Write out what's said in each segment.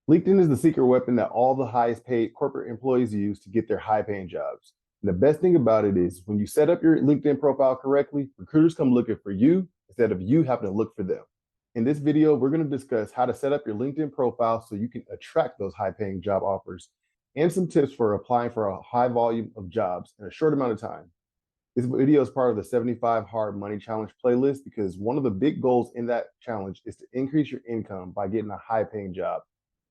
LinkedIn is the secret weapon that all the highest paid corporate employees use to get their high paying jobs. And the best thing about it is when you set up your LinkedIn profile correctly, recruiters come looking for you instead of you having to look for them. In this video, we're going to discuss how to set up your LinkedIn profile so you can attract those high paying job offers and some tips for applying for a high volume of jobs in a short amount of time. This video is part of the 75 Hard Money Challenge playlist because one of the big goals in that challenge is to increase your income by getting a high paying job.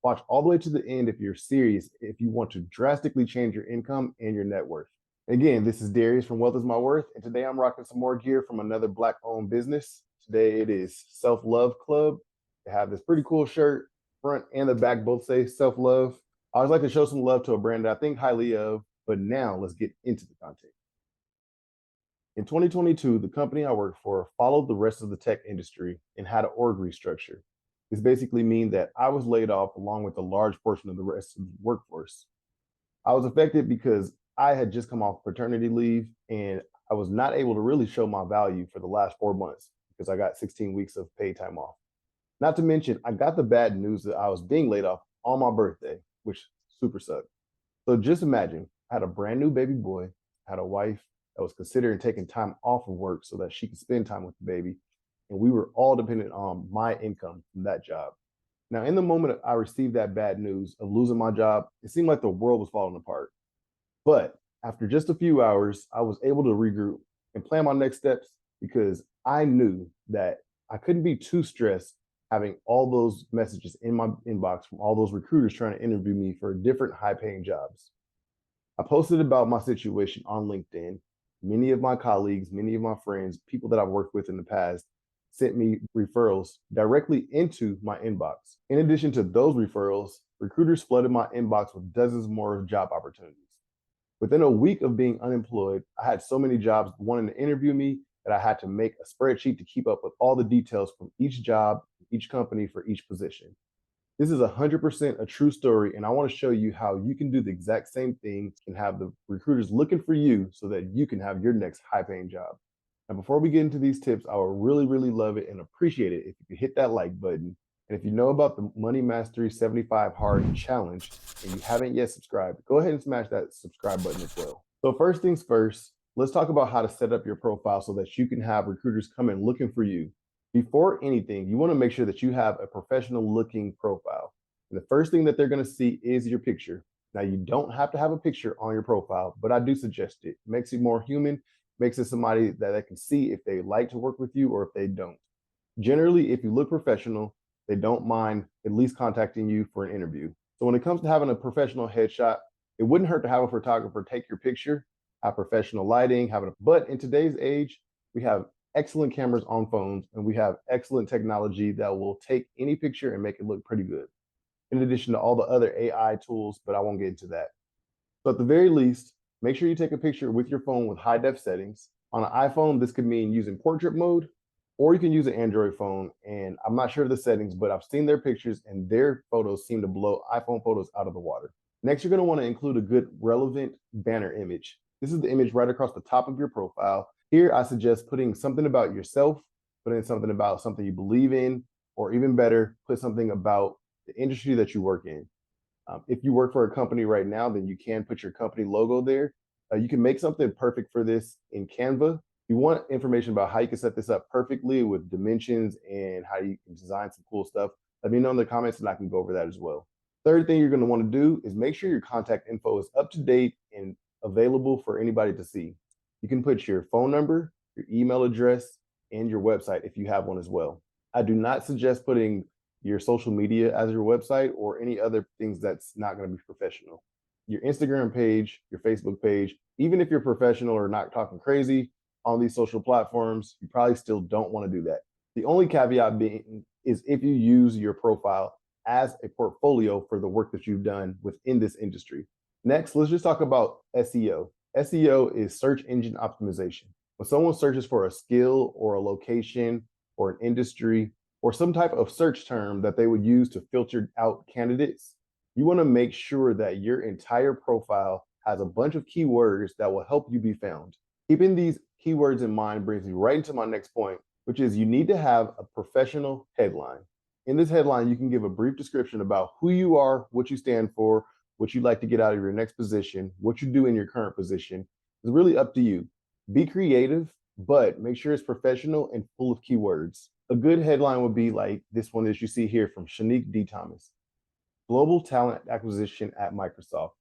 Watch all the way to the end if you're serious, if you want to drastically change your income and your net worth. Again, this is Darius from Wealth is My Worth, and today I'm rocking some more gear from another Black owned business. Today it is Self Love Club. They have this pretty cool shirt, front and the back both say self love. I always like to show some love to a brand that I think highly of, but now let's get into the content. In 2022, the company I worked for followed the rest of the tech industry and had an org restructure. This basically means that I was laid off along with a large portion of the rest of the workforce. I was affected because I had just come off paternity leave and I was not able to really show my value for the last 4 months because I got 16 weeks of paid time off. Not to mention, I got the bad news that I was being laid off on my birthday, which super sucked. So just imagine, I had a brand new baby boy, had a wife that was considering taking time off of work so that she could spend time with the baby. And we were all dependent on my income from that job. Now, in the moment I received that bad news of losing my job, it seemed like the world was falling apart. But after just a few hours, I was able to regroup and plan my next steps because I knew that I couldn't be too stressed having all those messages in my inbox from all those recruiters trying to interview me for different high paying jobs. I posted about my situation on LinkedIn. Many of my colleagues, many of my friends, people that I've worked with in the past sent me referrals directly into my inbox. In addition to those referrals, recruiters flooded my inbox with dozens more job opportunities. Within a week of being unemployed, I had so many jobs wanting to interview me that I had to make a spreadsheet to keep up with all the details from each job, each company for each position. This is 100% a true story, and I want to show you how you can do the exact same thing and have the recruiters looking for you so that you can have your next high paying job. Now, before we get into these tips, I would really, really love it and appreciate it if you could hit that like button. And if you know about the Money Mastery 75 Hard Challenge and you haven't yet subscribed, go ahead and smash that subscribe button as well. So, first things first, let's talk about how to set up your profile so that you can have recruiters come in looking for you. Before anything, you want to make sure that you have a professional looking profile. And the first thing that they're going to see is your picture. Now, you don't have to have a picture on your profile, but I do suggest it. It makes it more human, makes it somebody that they can see if they like to work with you or if they don't. Generally, if you look professional, they don't mind at least contacting you for an interview. So when it comes to having a professional headshot, it wouldn't hurt to have a photographer take your picture, have professional lighting, but in today's age, we have excellent cameras on phones and we have excellent technology that will take any picture and make it look pretty good. In addition to all the other AI tools, but I won't get into that. So at the very least, make sure you take a picture with your phone with high def settings. On an iPhone, this could mean using portrait mode, or you can use an Android phone. And I'm not sure of the settings, but I've seen their pictures and their photos seem to blow iPhone photos out of the water. Next, you're going to want to include a good relevant banner image. This is the image right across the top of your profile. Here, I suggest putting something about yourself, putting something about something you believe in, or even better, put something about the industry that you work in. If you work for a company right now, then you can put your company logo there. You can make something perfect for this in Canva. If you want information about how you can set this up perfectly with dimensions and how you can design some cool stuff, let me know in the comments and I can go over that as well. Third thing you're going to want to do is make sure your contact info is up to date and available for anybody to see. You can put your phone number, your email address, and your website if you have one as well. I do not suggest putting your social media as your website or any other things that's not going to be professional. Your Instagram page, your Facebook page, even if you're professional or not talking crazy on these social platforms, you probably still don't want to do that. The only caveat being is if you use your profile as a portfolio for the work that you've done within this industry. Next, let's just talk about SEO. SEO is search engine optimization. When someone searches for a skill or a location or an industry or some type of search term that they would use to filter out candidates, you want to make sure that your entire profile has a bunch of keywords that will help you be found. Keeping these keywords in mind brings me right into my next point, which is you need to have a professional headline. In this headline, you can give a brief description about who you are, what you stand for, what you'd like to get out of your next position, what you do in your current position. It's really up to you. Be creative, but make sure it's professional and full of keywords. A good headline would be like this one that you see here from Shanique D. Thomas. Global talent acquisition at Microsoft.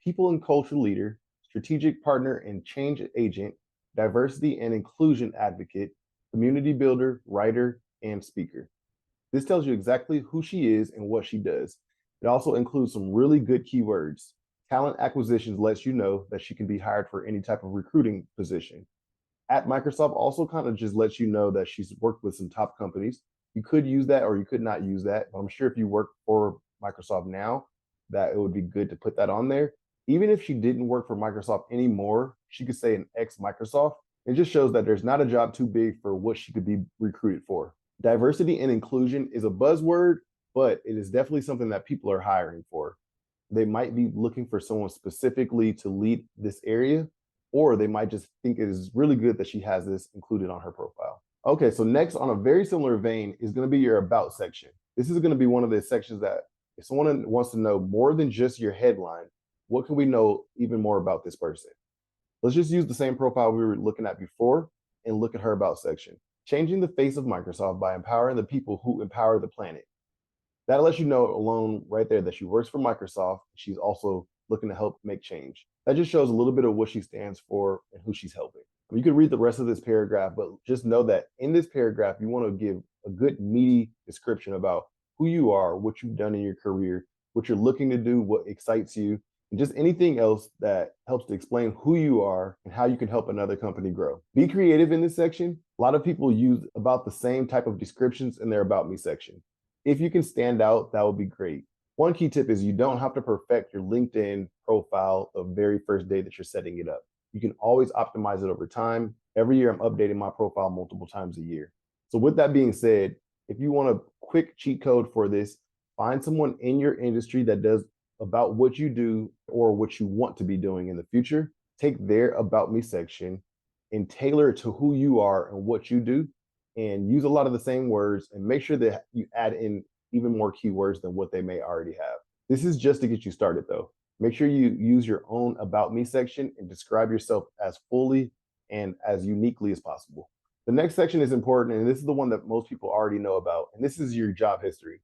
People and culture leader, strategic partner and change agent, diversity and inclusion advocate, community builder, writer, and speaker. This tells you exactly who she is and what she does. It also includes some really good keywords. Talent acquisitions lets you know that she can be hired for any type of recruiting position. At Microsoft also kind of just lets you know that she's worked with some top companies. You could use that or you could not use that. But I'm sure if you work for Microsoft now, that it would be good to put that on there. Even if she didn't work for Microsoft anymore, she could say an ex Microsoft. It just shows that there's not a job too big for what she could be recruited for. Diversity and inclusion is a buzzword, but it is definitely something that people are hiring for. They might be looking for someone specifically to lead this area, or they might just think it is really good that she has this included on her profile. Okay, so next on a very similar vein is going to be your about section. This is going to be one of the sections that if someone wants to know more than just your headline, what can we know even more about this person? Let's just use the same profile we were looking at before and look at her about section. Changing the face of Microsoft by empowering the people who empower the planet. That lets you know alone right there that she works for Microsoft. She's also looking to help make change. That just shows a little bit of what she stands for and who she's helping. You could read the rest of this paragraph, but just know that in this paragraph, you want to give a good meaty description about who you are, what you've done in your career, what you're looking to do, what excites you, and just anything else that helps to explain who you are and how you can help another company grow. Be creative in this section. A lot of people use about the same type of descriptions in their About Me section. If you can stand out, that would be great. One key tip is you don't have to perfect your LinkedIn profile the very first day that you're setting it up. You can always optimize it over time. Every year, I'm updating my profile multiple times a year. So with that being said, if you want a quick cheat code for this, find someone in your industry that does about what you do or what you want to be doing in the future. Take their About Me section and tailor it to who you are and what you do, and use a lot of the same words and make sure that you add in even more keywords than what they may already have. This is just to get you started though. Make sure you use your own About Me section and describe yourself as fully and as uniquely as possible. The next section is important, and this is the one that most people already know about, and this is your job history.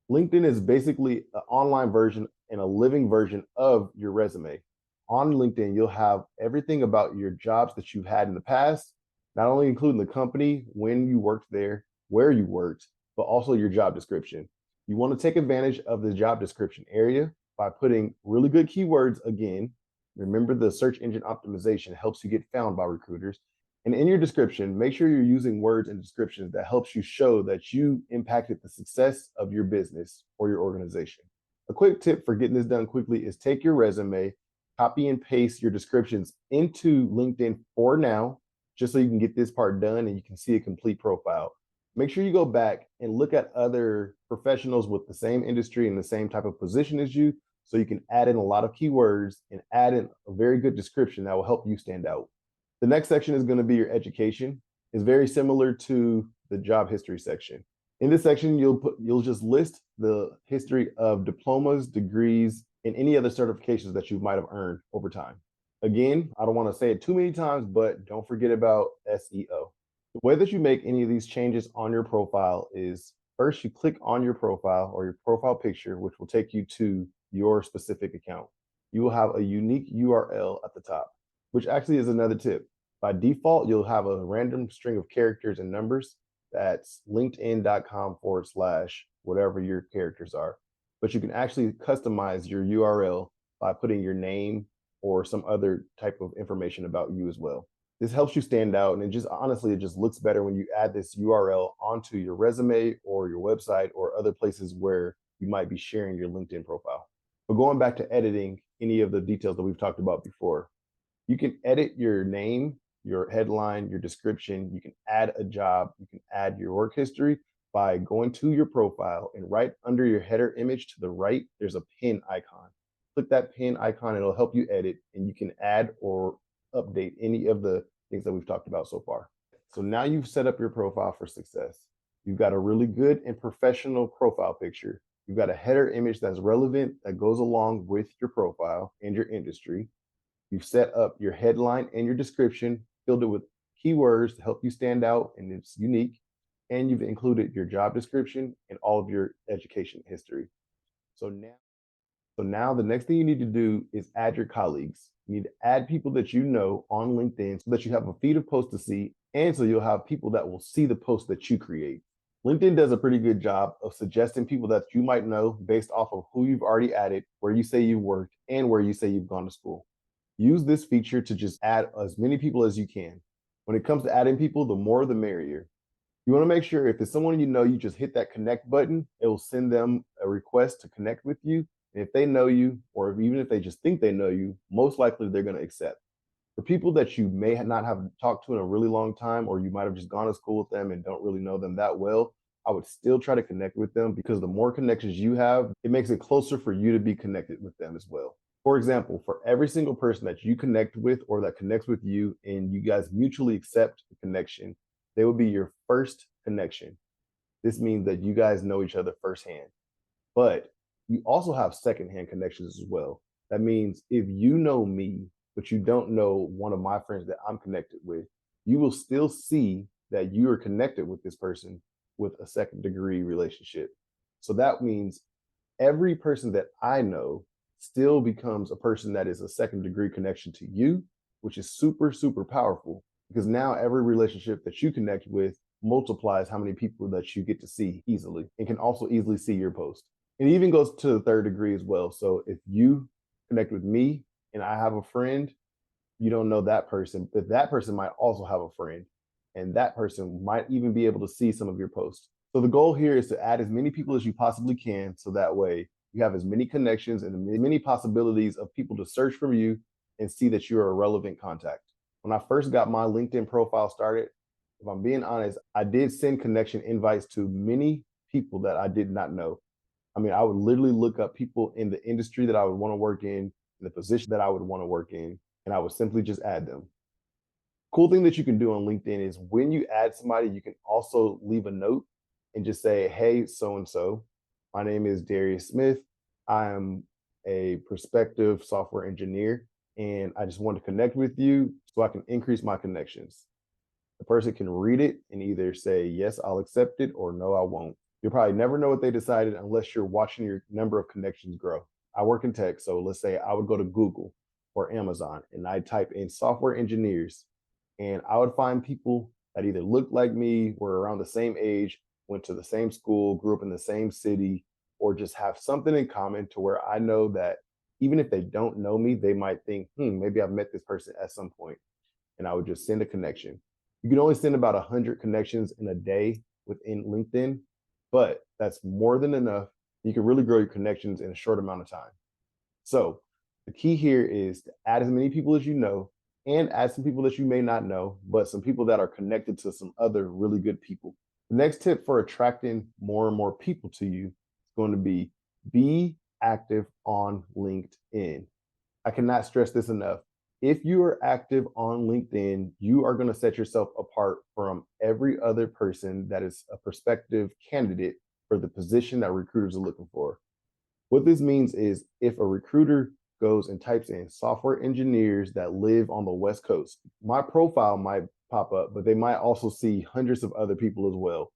LinkedIn is basically an online version and a living version of your resume. On LinkedIn, you'll have everything about your jobs that you've had in the past, not only including the company, when you worked there, where you worked, but also your job description. You want to take advantage of the job description area by putting really good keywords again. Remember, the search engine optimization helps you get found by recruiters. And in your description, make sure you're using words and descriptions that helps you show that you impacted the success of your business or your organization. A quick tip for getting this done quickly is take your resume, copy and paste your descriptions into LinkedIn for now, just so you can get this part done and you can see a complete profile. Make sure you go back and look at other professionals with the same industry and the same type of position as you, so you can add in a lot of keywords and add in a very good description that will help you stand out. The next section is going to be your education. It's very similar to the job history section. In this section, you'll just list the history of diplomas, degrees, and any other certifications that you might have earned over time. Again, I don't want to say it too many times, but don't forget about SEO. The way that you make any of these changes on your profile is first you click on your profile or your profile picture, which will take you to your specific account. You will have a unique URL at the top, which actually is another tip. By default, you'll have a random string of characters and numbers. That's linkedin.com/ whatever your characters are. But you can actually customize your URL by putting your name or some other type of information about you as well. This helps you stand out, and it just looks better when you add this URL onto your resume or your website or other places where you might be sharing your LinkedIn profile. But going back to editing any of the details that we've talked about before, you can edit your name, your headline, your description. You can add a job. You can add your work history by going to your profile, and right under your header image to the right, there's a pin icon. Click that pin icon, it'll help you edit, and you can add or update any of the things that we've talked about so far. So now you've set up your profile for success. You've got a really good and professional profile picture. You've got a header image that's relevant that goes along with your profile and your industry. You've set up your headline and your description, filled it with keywords to help you stand out and it's unique. And you've included your job description and all of your education history. So now so now the next thing you need to do is add your colleagues. You need to add people that you know on LinkedIn so that you have a feed of posts to see, and so you'll have people that will see the posts that you create. LinkedIn does a pretty good job of suggesting people that you might know based off of who you've already added, where you say you worked, and where you say you've gone to school. Use this feature to just add as many people as you can. When it comes to adding people, the more the merrier. You want to make sure if it's someone you know, you just hit that connect button. It will send them a request to connect with you. And if they know you, or even if they just think they know you, most likely they're going to accept. For people that you may not have talked to in a really long time, or you might have just gone to school with them and don't really know them that well, I would still try to connect with them because the more connections you have, it makes it closer for you to be connected with them as well. For example, for every single person that you connect with or that connects with you and you guys mutually accept the connection, they will be your first connection. This means that you guys know each other firsthand. But you also have secondhand connections as well. That means if you know me, but you don't know one of my friends that I'm connected with, you will still see that you are connected with this person with a second degree relationship. So that means every person that I know still becomes a person that is a second degree connection to you, which is super, super powerful because now every relationship that you connect with multiplies how many people that you get to see easily and can also easily see your post. It even goes to the third degree as well. So if you connect with me and I have a friend, you don't know that person, but that person might also have a friend, and that person might even be able to see some of your posts. So the goal here is to add as many people as you possibly can, so that way you have as many connections and many possibilities of people to search for you and see that you're a relevant contact. When I first got my LinkedIn profile started, if I'm being honest, I did send connection invites to many people that I did not know. I mean, I would literally look up people in the industry that I would want to work in the position that I would want to work in, and I would simply just add them. Cool thing that you can do on LinkedIn is when you add somebody, you can also leave a note and just say, hey, so and so, my name is Darius Smith. I am a prospective software engineer, and I just want to connect with you so I can increase my connections. The person can read it and either say, yes, I'll accept it, or no, I won't. You'll probably never know what they decided unless you're watching your number of connections grow. I work in tech, so let's say I would go to Google or Amazon and I type in software engineers, and I would find people that either looked like me, were around the same age, went to the same school, grew up in the same city, or just have something in common to where I know that even if they don't know me, they might think, maybe I've met this person at some point. And I would just send a connection. You can only send about 100 connections in a day within LinkedIn, but that's more than enough. You can really grow your connections in a short amount of time. So the key here is to add as many people as you know and add some people that you may not know, but some people that are connected to some other really good people. The next tip for attracting more and more people to you is going to be active on LinkedIn. I cannot stress this enough. If you are active on LinkedIn, you are going to set yourself apart from every other person that is a prospective candidate for the position that recruiters are looking for. What this means is if a recruiter goes and types in software engineers that live on the West Coast, my profile might pop up, but they might also see hundreds of other people as well.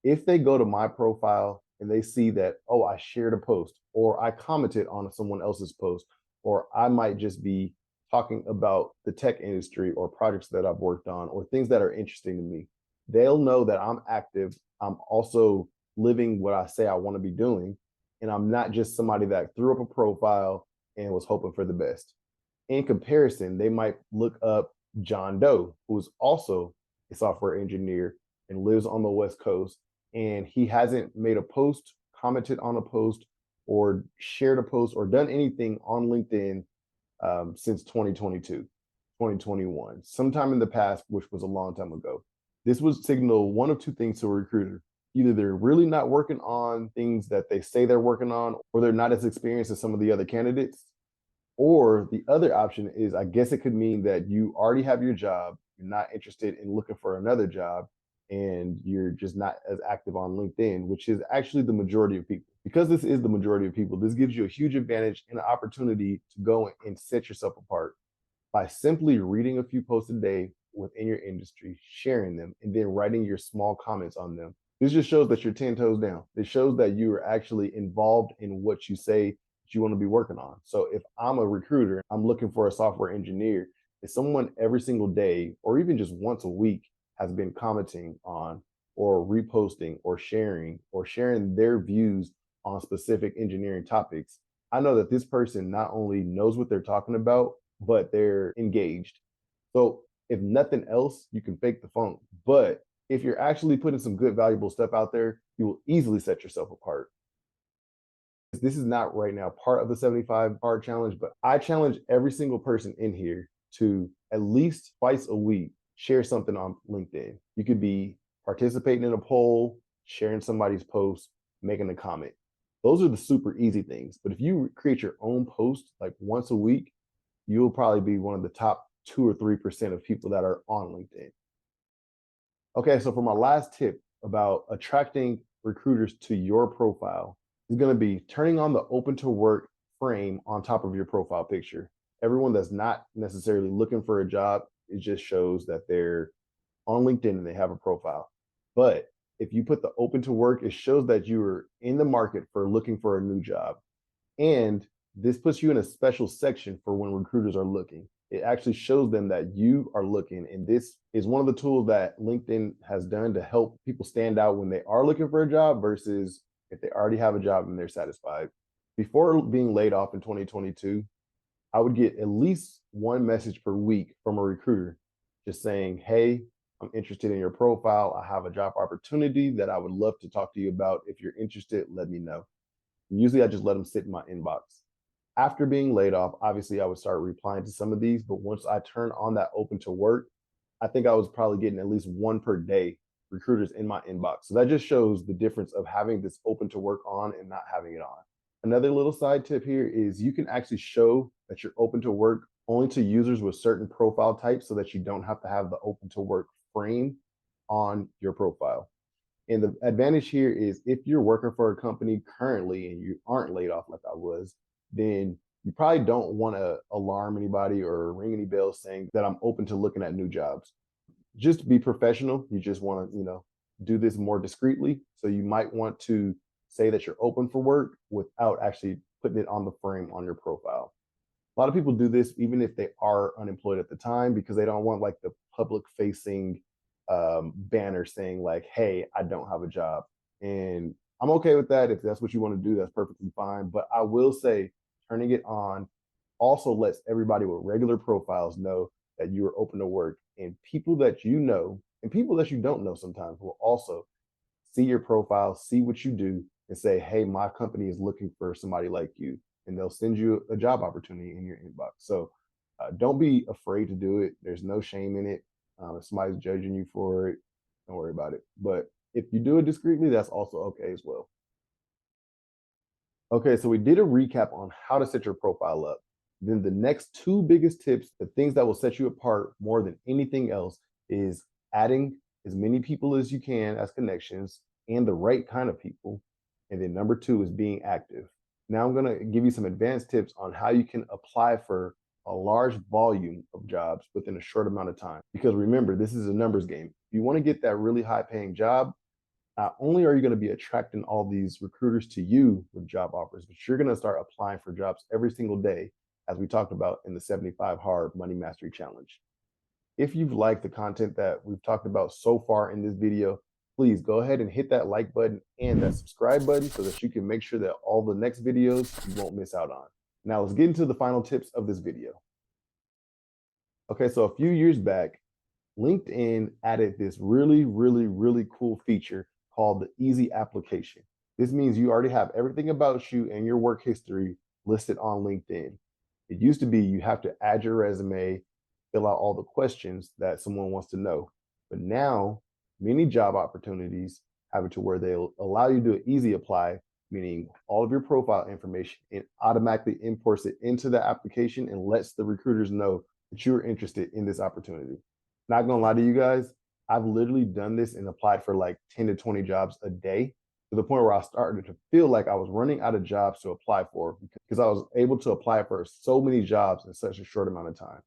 If they go to my profile and they see that, oh, I shared a post or I commented on someone else's post, or I might just be talking about the tech industry or projects that I've worked on or things that are interesting to me, they'll know that I'm active. I'm also living what I say I want to be doing. And I'm not just somebody that threw up a profile and was hoping for the best. In comparison, they might look up John Doe, who's also a software engineer and lives on the West Coast. And he hasn't made a post, commented on a post, or shared a post, or done anything on LinkedIn since 2022, 2021, sometime in the past, which was a long time ago. This would signal one of two things to a recruiter. Either they're really not working on things that they say they're working on, or they're not as experienced as some of the other candidates. Or the other option is, I guess it could mean that you already have your job, you're not interested in looking for another job, and you're just not as active on LinkedIn, which is actually the majority of people. Because this is the majority of people, this gives you a huge advantage and an opportunity to go and set yourself apart by simply reading a few posts a day within your industry, sharing them, and then writing your small comments on them. This just shows that you're 10 toes down. It shows that you are actually involved in what you say that you want to be working on. So if I'm a recruiter, I'm looking for a software engineer, if someone every single day or even just once a week has been commenting on or reposting or sharing their views on specific engineering topics, I know that this person not only knows what they're talking about, but they're engaged. So if nothing else, you can fake the funk. But if you're actually putting some good, valuable stuff out there, you will easily set yourself apart. This is not right now part of the 75 hard challenge, but I challenge every single person in here to at least twice a week share something on LinkedIn. You could be participating in a poll, sharing somebody's post, making a comment. Those are the super easy things. But if you create your own post like once a week, you'll probably be one of the top 2 or 3% of people that are on LinkedIn. Okay, so for my last tip about attracting recruiters to your profile is going to be turning on the open to work frame on top of your profile picture. Everyone that's not necessarily looking for a job, it just shows that they're on LinkedIn and they have a profile. But if you put the open to work, it shows that you are in the market for looking for a new job. And this puts you in a special section for when recruiters are looking. It actually shows them that you are looking. And this is one of the tools that LinkedIn has done to help people stand out when they are looking for a job versus if they already have a job and they're satisfied. Before being laid off in 2022, I would get at least one message per week from a recruiter just saying, hey, I'm interested in your profile. I have a job opportunity that I would love to talk to you about. If you're interested, let me know. Usually I just let them sit in my inbox. After being laid off, obviously I would start replying to some of these, but once I turned on that open to work, I think I was probably getting at least one per day recruiters in my inbox. So that just shows the difference of having this open to work on and not having it on. Another little side tip here is you can actually show that you're open to work only to users with certain profile types so that you don't have to have the open to work frame on your profile. And the advantage here is if you're working for a company currently and you aren't laid off like I was, then you probably don't want to alarm anybody or ring any bells saying that I'm open to looking at new jobs. Just to be professional, you just want to, do this more discreetly. So you might want to say that you're open for work without actually putting it on the frame on your profile. A lot of people do this even if they are unemployed at the time because they don't want like the public facing banner saying like, hey, I don't have a job. And I'm okay with that. If that's what you want to do, that's perfectly fine. But I will say turning it on also lets everybody with regular profiles know that you are open to work. And people that you know and people that you don't know sometimes will also see your profile, see what you do, and say, hey, my company is looking for somebody like you. And they'll send you a job opportunity in your inbox. So don't be afraid to do it. There's no shame in it. If somebody's judging you for it, don't worry about it. But if you do it discreetly, that's also okay as well. Okay, so we did a recap on how to set your profile up. Then the next two biggest tips, the things that will set you apart more than anything else, is adding as many people as you can as connections and the right kind of people. And then number two is being active. Now I'm going to give you some advanced tips on how you can apply for a large volume of jobs within a short amount of time. Because remember, this is a numbers game. If you want to get that really high paying job, not only are you going to be attracting all these recruiters to you with job offers, but you're going to start applying for jobs every single day, as we talked about in the 75 Hard Money Mastery Challenge. If you've liked the content that we've talked about so far in this video, please go ahead and hit that like button and that subscribe button so that you can make sure that all the next videos you won't miss out on. Now let's get into the final tips of this video. Okay, so a few years back, LinkedIn added this really, really, really cool feature called the easy application. This means you already have everything about you and your work history listed on LinkedIn. It used to be you have to add your resume, fill out all the questions that someone wants to know. But now many job opportunities have it to where they'll allow you to do an easy apply, meaning all of your profile information, and automatically imports it into the application and lets the recruiters know that you're interested in this opportunity. Not gonna lie to you guys, I've literally done this and applied for like 10 to 20 jobs a day, to the point where I started to feel like I was running out of jobs to apply for, because I was able to apply for so many jobs in such a short amount of time.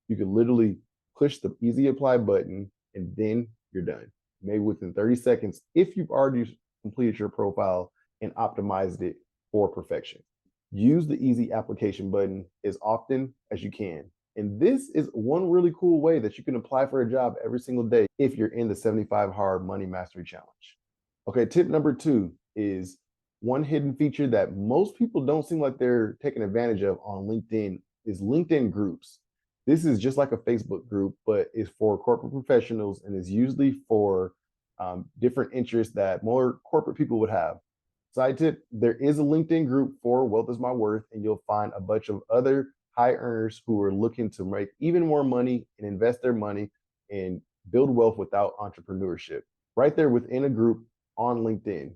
You could literally push the easy apply button and then you're done. Maybe within 30 seconds, if you've already completed your profile and optimized it for perfection. Use the easy application button as often as you can. And this is one really cool way that you can apply for a job every single day if you're in the 75 Hard Money Mastery Challenge. Okay, tip number 2 is one hidden feature that most people don't seem like they're taking advantage of on LinkedIn is LinkedIn groups. This is just like a Facebook group, but it's for corporate professionals and is usually for different interests that more corporate people would have. Side tip, there is a LinkedIn group for Wealth is My Worth, and you'll find a bunch of other high earners who are looking to make even more money and invest their money and build wealth without entrepreneurship. Right there within a group on LinkedIn.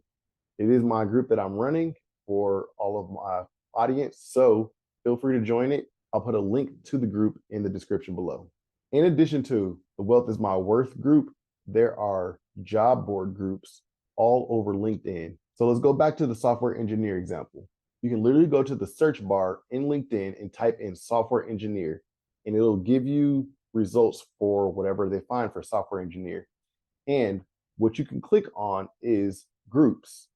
It is my group that I'm running for all of my audience, so feel free to join it. I'll put a link to the group in the description below. In addition to the Wealth is My Worth group, there are job board groups all over LinkedIn. So let's go back to the software engineer example. You can literally go to the search bar in LinkedIn and type in software engineer, and it'll give you results for whatever they find for software engineer. And what you can click on is groups.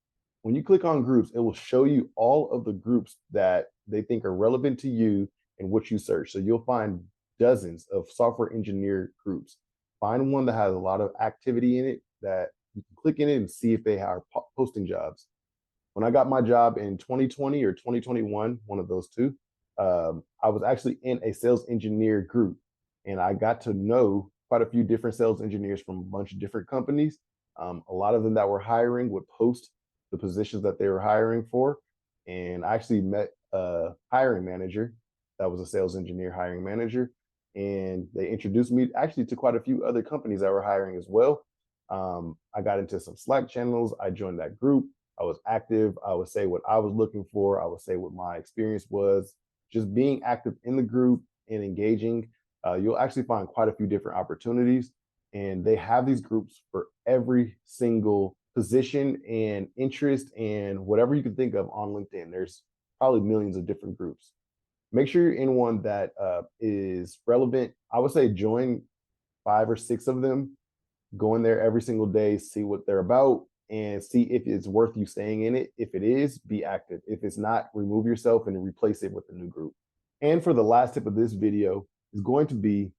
When you click on groups, it will show you all of the groups that they think are relevant to you and what you search. So you'll find dozens of software engineer groups. Find one that has a lot of activity in it that you can click in it and see if they are posting jobs. When I got my job in 2020 or 2021, one of those two, I was actually in a sales engineer group, and I got to know quite a few different sales engineers from a bunch of different companies. A lot of them that were hiring would post the positions that they were hiring for. And I actually met a hiring manager that was a sales engineer hiring manager. And they introduced me actually to quite a few other companies that were hiring as well. I got into some Slack channels. I joined that group. I was active. I would say what I was looking for. I would say what my experience was. Just being active in the group and engaging, you'll actually find quite a few different opportunities. And they have these groups for every single position and interest and whatever you can think of on LinkedIn. There's probably millions of different groups. Make sure you're in one that is relevant. I would say join 5 or 6 of them. Go in there every single day, see what they're about, and see if it's worth you staying in it. If it is, be active. If it's not, remove yourself and replace it with a new group. And for the last tip of this video is going to be,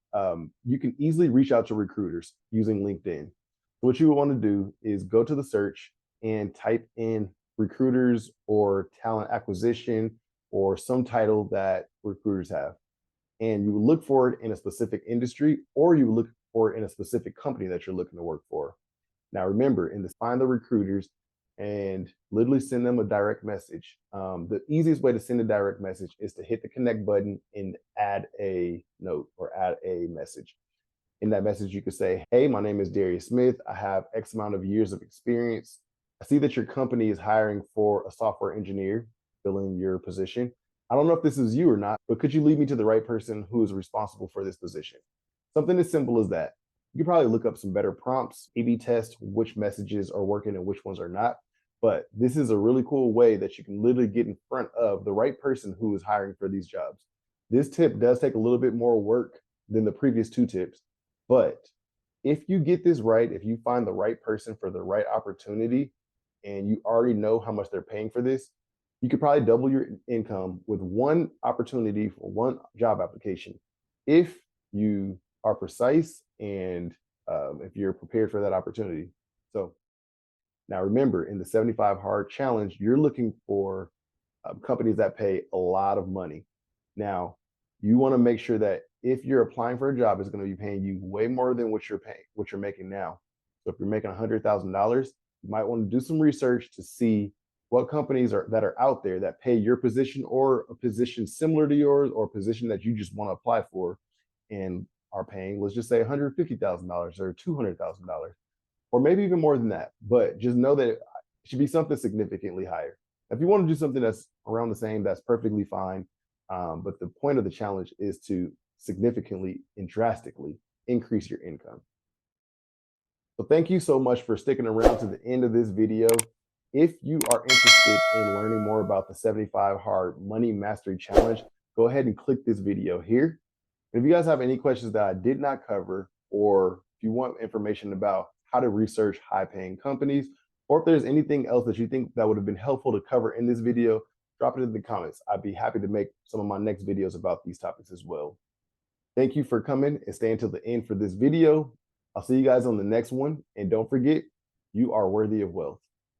you can easily reach out to recruiters using LinkedIn. So what you want to do is go to the search and type in recruiters or talent acquisition or some title that recruiters have. And you would look for it in a specific industry, or you would look for it in a specific company that you're looking to work for. Now, remember, in this, find the recruiters and literally send them a direct message. The easiest way to send a direct message is to hit the connect button and add a note or add a message. In that message, you could say, hey, my name is Darius Smith. I have X amount of years of experience. I see that your company is hiring for a software engineer, filling your position. I don't know if this is you or not, but could you lead me to the right person who is responsible for this position? Something as simple as that. You could probably look up some better prompts, A/B test which messages are working and which ones are not. But this is a really cool way that you can literally get in front of the right person who is hiring for these jobs. This tip does take a little bit more work than the previous 2 tips, but if you get this right, if you find the right person for the right opportunity and you already know how much they're paying for this, you could probably double your income with one opportunity for one job application if you are precise and if you're prepared for that opportunity. So now remember, in the 75 Hard Challenge, you're looking for companies that pay a lot of money. Now, you want to make sure that if you're applying for a job, it's going to be paying you way more than what you're making now. So if you're making $100,000, you might want to do some research to see what companies that are out there that pay your position or a position similar to yours or a position that you just want to apply for and are paying, let's just say $150,000 or $200,000, or maybe even more than that. But just know that it should be something significantly higher. If you want to do something that's around the same, that's perfectly fine. But the point of the challenge is to significantly and drastically increase your income. So thank you so much for sticking around to the end of this video. If you are interested in learning more about the 75 Hard Money Mastery Challenge, go ahead and click this video here. And if you guys have any questions that I did not cover, or if you want information about how to research high paying companies, or if there's anything else that you think that would have been helpful to cover in this video, drop it in the comments. I'd be happy to make some of my next videos about these topics as well. Thank you for coming and staying till the end for this video. I'll see you guys on the next one. And don't forget, you are worthy of wealth.